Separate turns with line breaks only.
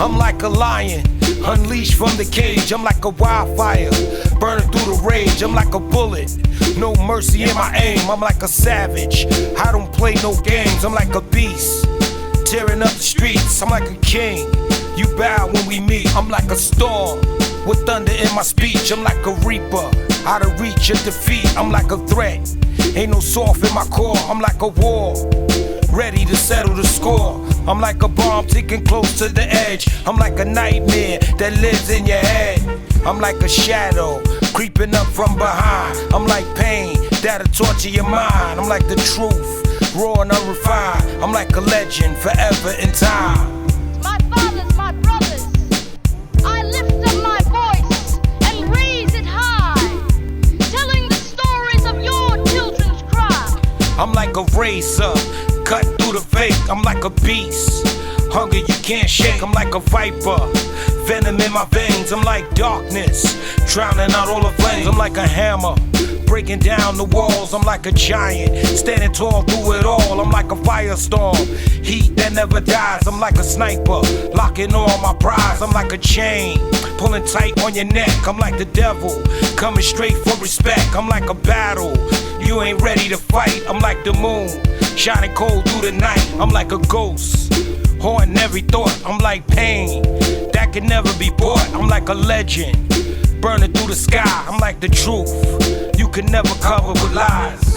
I'm like a lion, unleashed from the cage. I'm like a wildfire, burning through the rage. I'm like a bullet, no mercy in my aim. I'm like a savage, I don't play no games. I'm like a beast, tearing up the streets. I'm like a king, you bow when we meet. I'm like a storm, with thunder in my speech. I'm like a reaper, out of reach of defeat. I'm like a threat, ain't no soft in my core. I'm like a war, ready to settle the score. I'm like a bomb ticking close to the edge. I'm like a nightmare that lives in your head. I'm like a shadow creeping up from behind. I'm like pain that'll torture your mind. I'm like the truth, raw and unrefined. I'm like a legend forever in time.
My fathers, my brothers, I lift up my voice and raise it high, telling the stories of your children's cry.
I'm like a razor, cut through the fake. I'm like a beast, hunger you can't shake. I'm like a viper, venom in my veins. I'm like darkness, drowning out all the flames. I'm like a hammer, breaking down the walls. I'm like a giant, standing tall through it all. I'm like a firestorm, heat that never dies. I'm like a sniper, locking all my prize. I'm like a chain, pulling tight on your neck. I'm like the devil, coming straight for respect. I'm like a battle, you ain't ready to fight. I'm like the moon, shining cold through the night. I'm like a ghost, haunting every thought. I'm like pain that can never be bought. I'm like a legend, burning through the sky. I'm like the truth, you can never cover with lies.